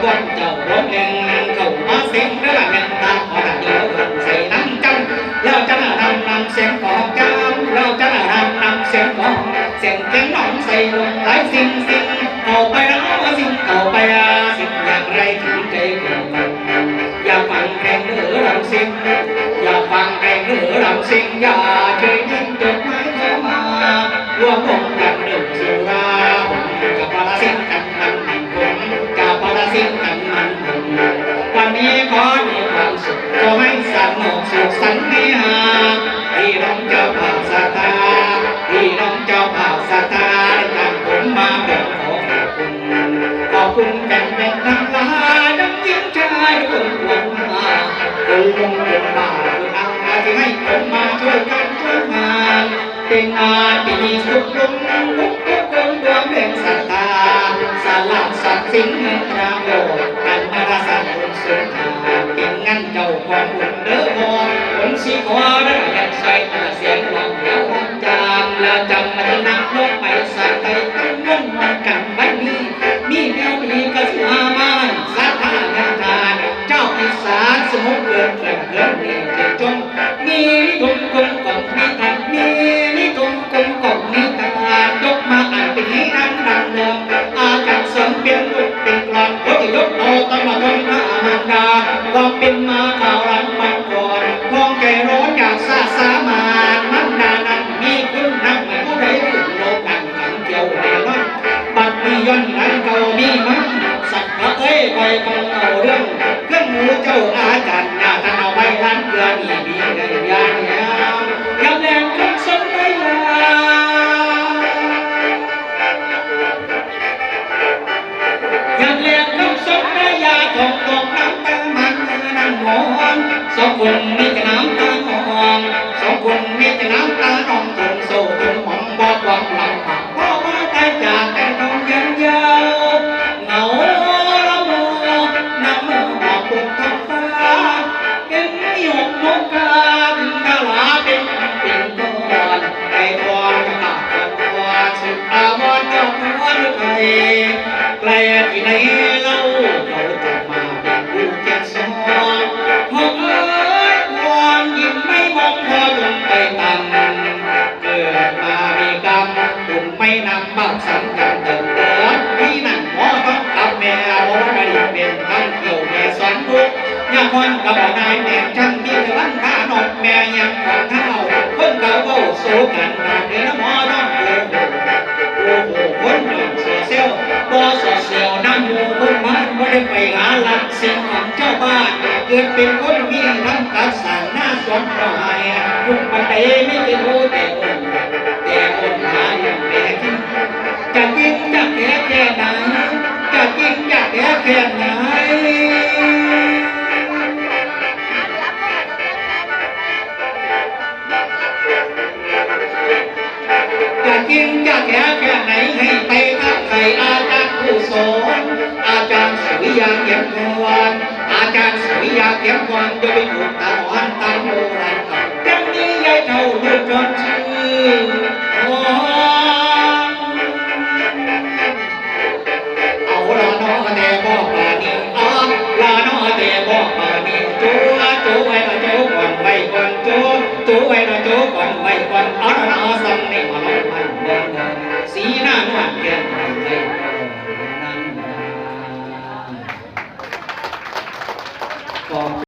quân chầu đốt lên khẩu má xinh đó là nhân ta họ đặt nhớ gần xây 500 lao chân là 5 xem có cam lao chân là 5 xem có xem tiếng nóng xây lùng lái xinh xinh cầu bay đó xinh cầu bay xinh nhạc ray chỉ cây cầu và phẳng đèn nữa làm xinh và phẳng đèn nữa làm xinh và chơi những chụp máy khó mà luôn không cần được dù raกับพาราซิงกันมันกับพาราซิงกันมันวันนี้ขอมีความสุขขอให้สนุกสุขสันต์ให้หาพี่น้องเจ้าบ่าวสตาพี่น้องเจ้าบ่าวสตาได้ตามผมมาเป็นขอขอบคุณแบ่งแบ่งทั้งหลายทั้งหญิงชายทุกคนมาคุณลุงคุณป้าคุณอาที่ให้ผมมาช่วยกันช่วยงานเป็นงานที่มีสุขลุ่มทุกคนรวมเป็นศรัทธาสลับสัตว์สิงห์ตราโอกันมาราสันบุญสุนทาเป็นงั้นเจ้าของบุญเด้อพอผลสีขวาได้ยันใส่ตาเสียงหวังยาวหวังจามแล้วจำมันนักลบไปสัตว์ไทยตั้งมั่นมันกันบัดนี้มีแนวดีก็สามาสาธาญาทานเจ้าอีสานสมุทรเกินนี่เจ็บจงมีนิทมกลมกล่อมมีทัดมีนิทมกลมกล่อมมีตายกมาอ่านเป็นนิทานดังเดิมอาจารย์เสริมเป็นบุตรเป็นกลอนวัตถุยศโอตมาดนพระอมันดาความเป็นมาข่าวรันปันก่อนคองใจร้อนอยากซาสามานมันดานั้นมีคุณนักเหมือนผู้ใดขึ้นโลกันขังเกี่ยวในน้อยบัดมีย้อนนั้นเก่ามีมั้งสัตว์เอ้ยไปกองเอาเรื่องเครื่องมือเจ้าอาจารย์ญาท่านเอาไว้ร้านเกลือนี่มีเงินยาเนี่ยยำแดงคำสมไม่ยายำแดงคำสมไม่ยาทองทองน้ำตามันน้ำหอมสองคนมีแต่น้ำตาหอมสองคนมีแต่น้ำตาหอมถึงโซ่ถึงหอมบอกความหลังผักพ่อมาตายจากแต่ทองยังยาวเหงาละโมน้ำมือหอบบุญท้องฟ้าเป็นหยกนกกาเป็นดาราเป็นก้อนไก่ทอนกระดาษทอนสุดอาวรเจ้าทอนไทยไกลที่ไหนเล่าเราจะมาเป็นผู้แก่ซ้อนห้องเอ้ยความยิ้มไม่มองพอลงไปต่ำเกิดมามีกรรมบุญไม่นำบ้างสังกันเติมร้อนพี่นั่นหมอต้องกับแม่โบราณเป็นทั้งเกี่ยวแม่สอนทุกยาคนกับนายแม่ช่างมีแต่วันข้านกแม่ยังของเท้าคนเก่าเบาโศกันมาเดือนหมอต้องโอ้โหคนหนึ่งเสียเซลบ่สอดเสียวน้ำมูคนบ้านไม่ได้ไปหาหลักสิ่งของเจ้าบ้านเกิดเป็นคนมีทั้งกัดสั่งหน้าสวนปลายยุคปัจจัยไม่เป็นรู้แต่คนหาอย่างแม่กินจะกินจะแก่แค่ไหนจะกินจะแก่แค่ไหนจะกินจะแก่แค่ไหนให้ไปทักไข่อาจารย์ผู้สอนอาจารย์สุริยาเขียนกรอาจารย์สุริยาเขียนกรจะไปถูกตาอ่อนตาโบราณจังนี้ยายเท่าลูกจนชื่อเอาละน้อแต่บอกป่านี้อ้อละน้อแต่บอกป่านี้จูไว้ละจูก่อนไว้ก่อนจูไว้ละจูก่อนไว้ก่อนเอาละเอาสังนี่มาลองมันเดินสีหน้านวลเกินเลยนั้น